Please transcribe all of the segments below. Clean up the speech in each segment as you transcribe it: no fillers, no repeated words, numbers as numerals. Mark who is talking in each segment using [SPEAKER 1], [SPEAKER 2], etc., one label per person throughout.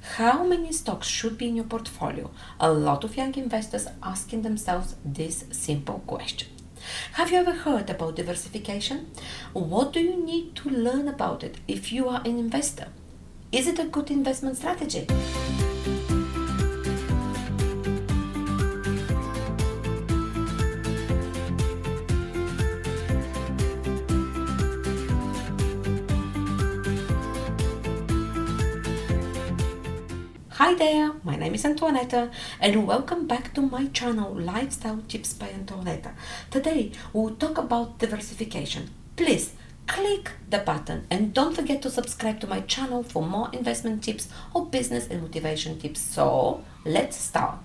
[SPEAKER 1] How many stocks should be in your portfolio? A lot of young investors asking themselves this simple question. Have you ever heard about diversification? What do you need to learn about it if you are an investor? Is it a good investment strategy? Hi there, my name is Antoaneta and welcome back to my channel Lifestyle Tips by Antoaneta. Today we'll talk about diversification. Please click the button and don't forget to subscribe to my channel for more investment tips or business and motivation tips. So let's start.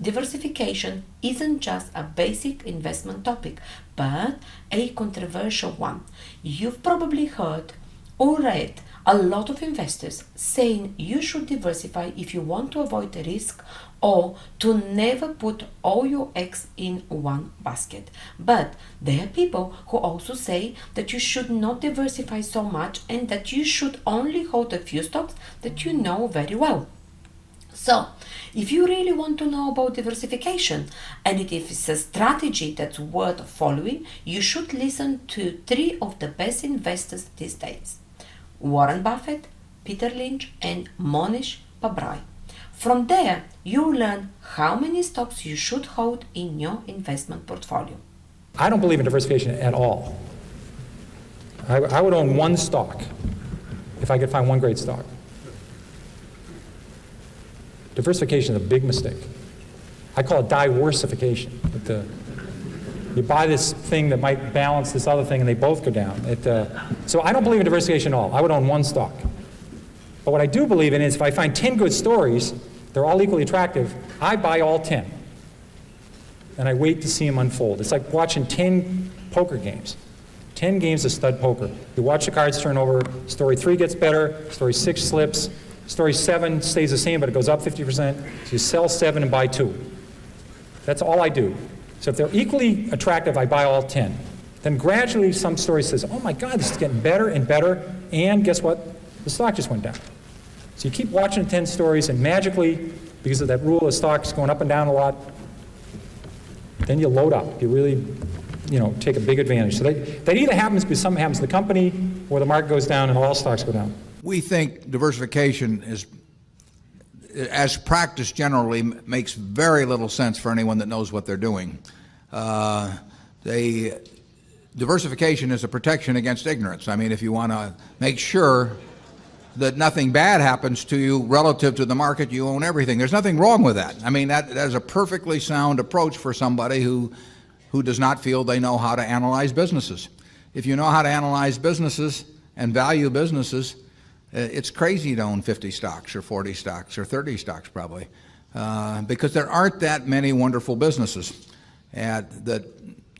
[SPEAKER 1] Diversification isn't just a basic investment topic, but a controversial one. You've probably heard or read a lot of investors saying you should diversify if you want to avoid the risk or to never put all your eggs in one basket. But there are people who also say that you should not diversify so much and that you should only hold a few stocks that you know very well. So, if you really want to know about diversification and if it's a strategy that's worth following, you should listen to three of the best investors these days: Warren Buffett, Peter Lynch, and Mohnish Pabrai. From there, you'll learn how many stocks you should hold in your investment portfolio.
[SPEAKER 2] I don't believe in diversification at all. I would own one stock if I could find one great stock. Diversification is a big mistake. I call it diversification. You buy this thing that might balance this other thing and they both go down. So I don't believe in diversification at all. I would own one stock. But what I do believe in is if I find 10 good stories, they're all equally attractive, I buy all 10. And I wait to see them unfold. It's like watching 10 poker games. 10 games of stud poker. You watch the cards turn over, story 3 gets better, story 6 slips, story 7 stays the same but it goes up 50%, so you sell 7 and buy 2. That's all I do. So if they're equally attractive, I buy all 10. Then gradually some story says, oh my God, this is getting better and better, and guess what? The stock just went down. So you keep watching 10 stories, and magically, because of that rule of stocks going up and down a lot, then you load up. You really, take a big advantage. So that either happens because something happens to the company, or the market goes down and all stocks go down.
[SPEAKER 3] We think diversification is, as practiced generally, makes very little sense for anyone that knows what they're doing. Diversification is a protection against ignorance. I mean, if you want to make sure that nothing bad happens to you relative to the market, you own everything. There's nothing wrong with that. I mean, that is a perfectly sound approach for somebody who does not feel they know how to analyze businesses. If you know how to analyze businesses and value businesses, it's crazy to own 50 stocks or 40 stocks or 30 stocks probably, because there aren't that many wonderful businesses that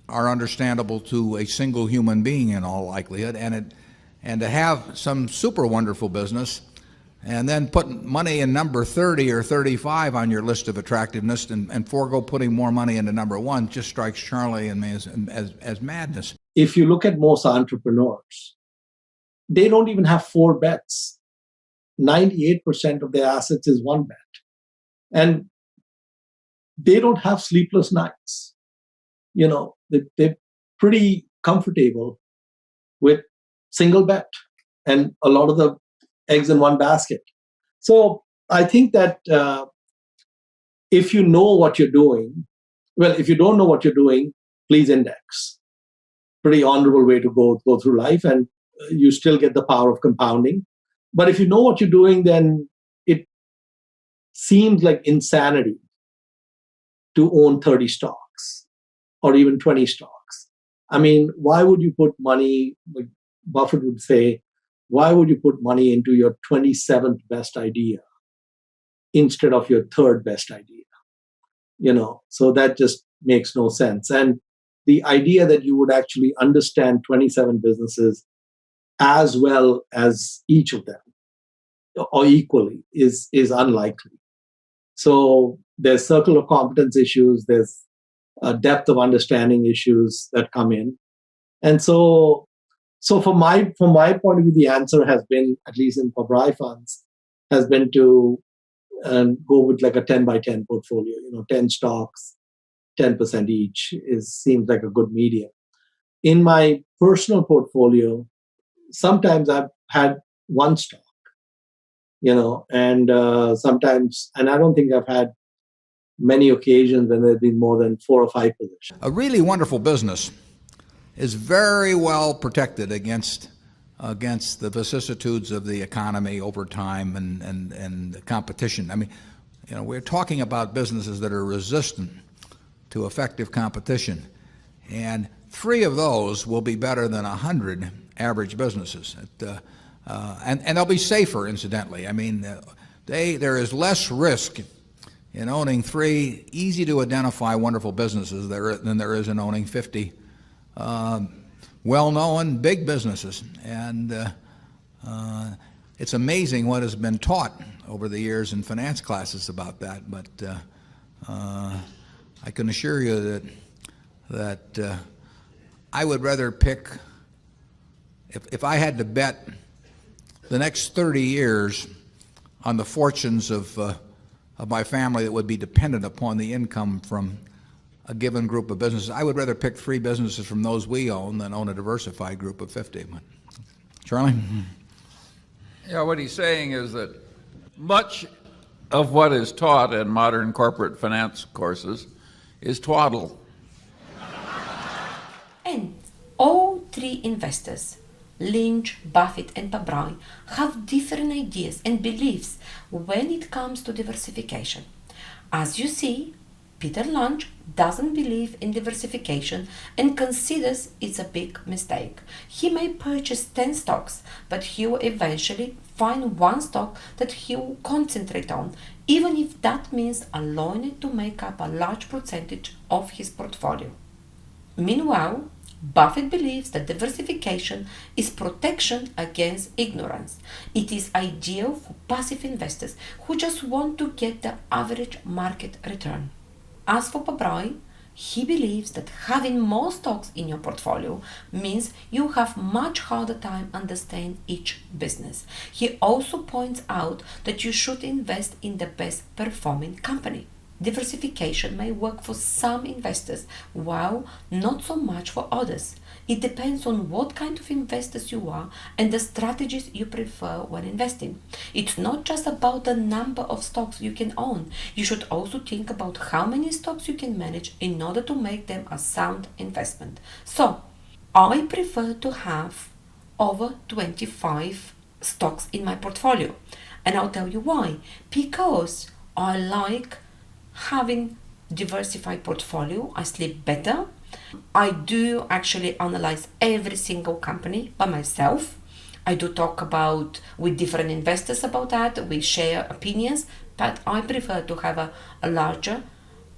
[SPEAKER 3] are understandable to a single human being in all likelihood. And to have some super wonderful business and then put money in number 30 or 35 on your list of attractiveness and forego putting more money into number 1 just strikes Charlie and me as madness.
[SPEAKER 4] If you look at most entrepreneurs, they don't even have 4 bets. 98% of their assets is 1 bet. And they don't have sleepless nights. They're pretty comfortable with single bet and a lot of the eggs in one basket. So I think that if you know what you're doing, if you don't know what you're doing, please index. Pretty honorable way to go through life, and you still get the power of compounding. But if you know what you're doing, then it seems like insanity to own 30 stocks or even 20 stocks. I mean, why would you put money, like Buffett would say, why would you put money into your 27th best idea instead of your 3rd best idea? So that just makes no sense. And the idea that you would actually understand 27 businesses as well as each of them or equally is unlikely. So there's circle of competence issues, there's a depth of understanding issues that come in. And so from my point of view, the answer has been, at least in Pabrai funds, has been to go with like a 10 by 10 portfolio, 10 stocks, 10% each seems like a good medium. In my personal portfolio, sometimes I've had one stock, and sometimes, and I don't think I've had many occasions when there's been more than 4 or 5 positions.
[SPEAKER 3] A really wonderful business is very well protected against the vicissitudes of the economy over time and the competition. I mean, we're talking about businesses that are resistant to effective competition, and 3 of those will be better than 100 average businesses. And they'll be safer, incidentally. I mean, there is less risk in owning 3 easy to identify wonderful businesses than there is in owning 50 well-known big businesses. And it's amazing what has been taught over the years in finance classes about that. But I can assure you that I would rather pick, if I had to bet the next 30 years on the fortunes of my family that would be dependent upon the income from a given group of businesses, I would rather pick 3 businesses from those we own than own a diversified group of 50. Charlie?
[SPEAKER 5] Yeah, what he's saying is that much of what is taught in modern corporate finance courses is twaddle.
[SPEAKER 1] And all 3 investors, Lynch, Buffett and Pabrai, have different ideas and beliefs when it comes to diversification. As you see, Peter Lynch doesn't believe in diversification and considers it's a big mistake. He may purchase 10 stocks, but he will eventually find one stock that he will concentrate on, even if that means allowing it to make up a large percentage of his portfolio. Meanwhile, Buffett believes that diversification is protection against ignorance. It is ideal for passive investors who just want to get the average market return. As for Pabrai, he believes that having more stocks in your portfolio means you have much harder time understanding each business. He also points out that you should invest in the best performing company. Diversification may work for some investors, while not so much for others. It depends on what kind of investors you are and the strategies you prefer when investing. It's not just about the number of stocks you can own. You should also think about how many stocks you can manage in order to make them a sound investment. So, I prefer to have over 25 stocks in my portfolio. And I'll tell you why. Because I like having diversified portfolio. I sleep better. I do actually analyze every single company by myself. I do talk with different investors about that. We share opinions, but I prefer to have a larger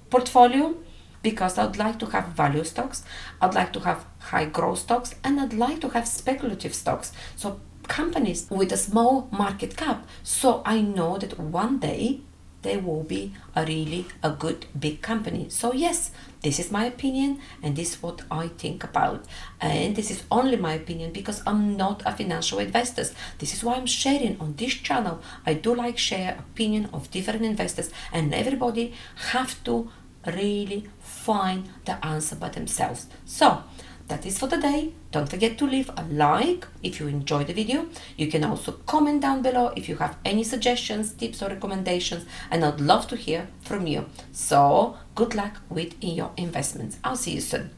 [SPEAKER 1] portfolio because I'd like to have value stocks, I'd like to have high growth stocks, and I'd like to have speculative stocks. So companies with a small market cap. So I know that one day they will be a good big company. So yes, this is my opinion and this is what I think about. And this is only my opinion because I'm not a financial investor. This is why I'm sharing on this channel. I do like share opinion of different investors, and everybody have to really find the answer by themselves. So that is for today. Don't forget to leave a like if you enjoyed the video. You can also comment down below if you have any suggestions, tips or recommendations, and I'd love to hear from you. So good luck with your investments. I'll see you soon.